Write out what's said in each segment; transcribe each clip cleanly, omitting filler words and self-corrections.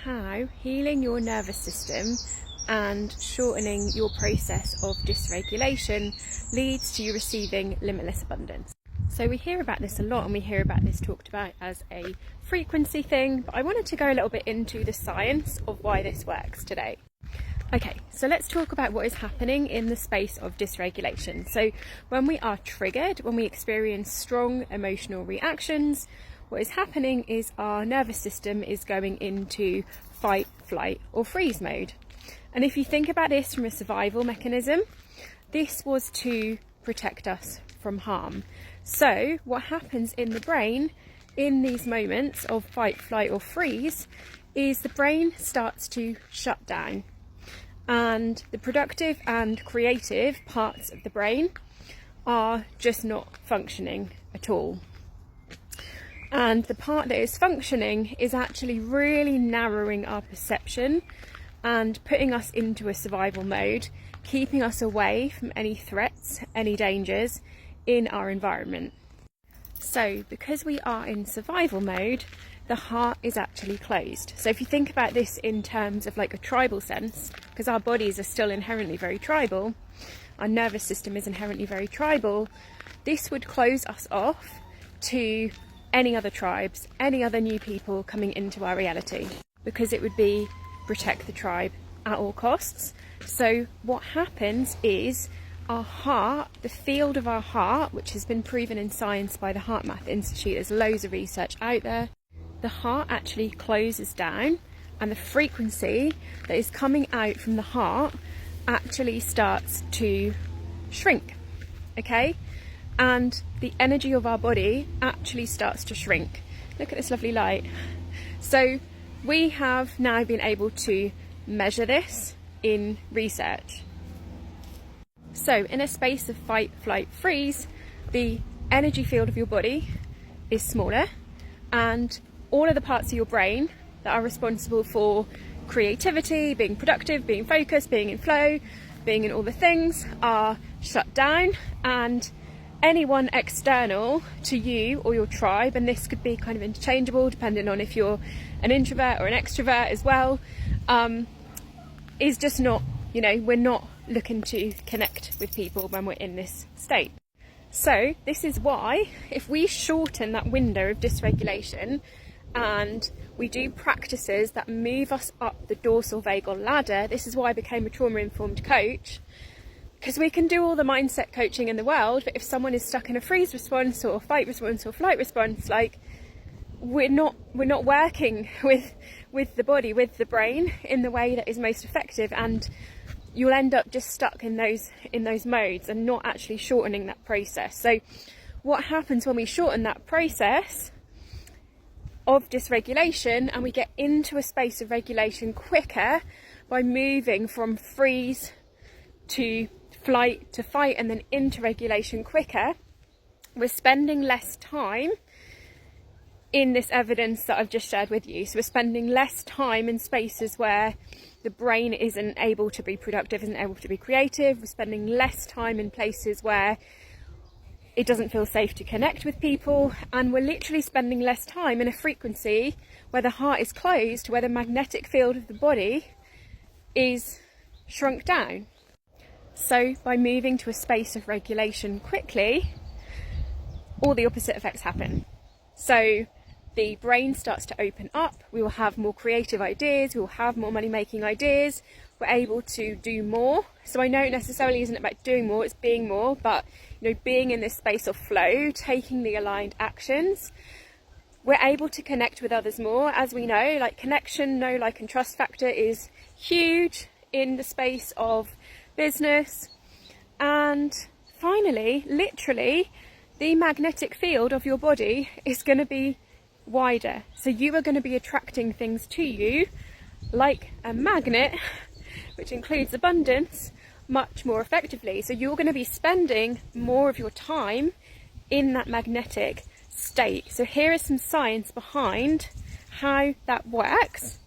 how healing your nervous system and shortening your process of dysregulation leads to you receiving limitless abundance. So we hear about this a lot, and we hear about this talked about as a frequency thing, but I wanted to go a little bit into the science of why this works today. Okay, so let's talk about what is happening in the space of dysregulation. So when we are triggered, when we experience strong emotional reactions, what is happening is our nervous system is going into fight, flight or freeze mode. And if you think about this from a survival mechanism, this was to protect us from harm. So what happens in the brain in these moments of fight, flight or freeze is the brain starts to shut down. And the productive and creative parts of the brain are just not functioning at all. And the part that is functioning is actually really narrowing our perception and putting us into a survival mode, keeping us away from any threats, any dangers in our environment. So because we are in survival mode, the heart is actually closed. So if you think about this in terms of like a tribal sense, because our bodies are still inherently very tribal, our nervous system is inherently very tribal, this would close us off to any other tribes, any other new people coming into our reality, because it would be protect the tribe at all costs. So what happens is our heart, the field of our heart, which has been proven in science by the Heart Math Institute, there's loads of research out there, the heart actually closes down and the frequency that is coming out from the heart actually starts to shrink, okay? And the energy of our body actually starts to shrink. Look at this lovely light. So we have now been able to measure this in research. So in a space of fight, flight, freeze, the energy field of your body is smaller, and all of the parts of your brain that are responsible for creativity, being productive, being focused, being in flow, being in all the things are shut down, and anyone external to you or your tribe, and this could be kind of interchangeable depending on if you're an introvert or an extrovert as well, is just not, we're not looking to connect with people when we're in this state. So this is why if we shorten that window of dysregulation and we do practices that move us up the dorsal vagal ladder, this is why I became a trauma-informed coach, because we can do all the mindset coaching in the world, but if someone is stuck in a freeze response or fight response or flight response, like we're not working with the body, with the brain in the way that is most effective, and you'll end up just stuck in those modes and not actually shortening that process. So what happens when we shorten that process of dysregulation and we get into a space of regulation quicker by moving from freeze to flight to fight and then into regulation quicker, we're spending less time in this evidence that I've just shared with you. So we're spending less time in spaces where the brain isn't able to be productive, isn't able to be creative. We're spending less time in places where it doesn't feel safe to connect with people, and we're literally spending less time in a frequency where the heart is closed, where the magnetic field of the body is shrunk down. So by moving to a space of regulation quickly, all the opposite effects happen. So the brain starts to open up, we will have more creative ideas, we will have more money-making ideas, we're able to do more. So I know it necessarily isn't about doing more, it's being more, but being in this space of flow, taking the aligned actions, we're able to connect with others more. As we know, like connection, know, like and trust factor is huge in the space of business. And finally, literally, the magnetic field of your body is going to be wider. So you are going to be attracting things to you like a magnet, which includes abundance, much more effectively. So you're going to be spending more of your time in that magnetic state. So here is some science behind how that works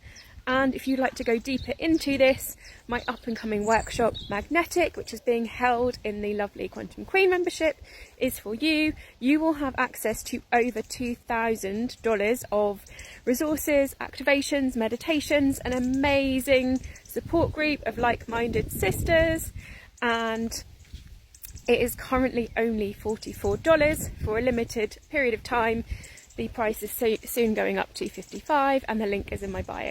And if you'd like to go deeper into this, my up and coming workshop Magnetic, which is being held in the lovely Quantum Queen membership, is for you. You will have access to over $2,000 of resources, activations, meditations, an amazing support group of like-minded sisters, and it is currently only $44 for a limited period of time. The price is soon going up to $55, and the link is in my bio.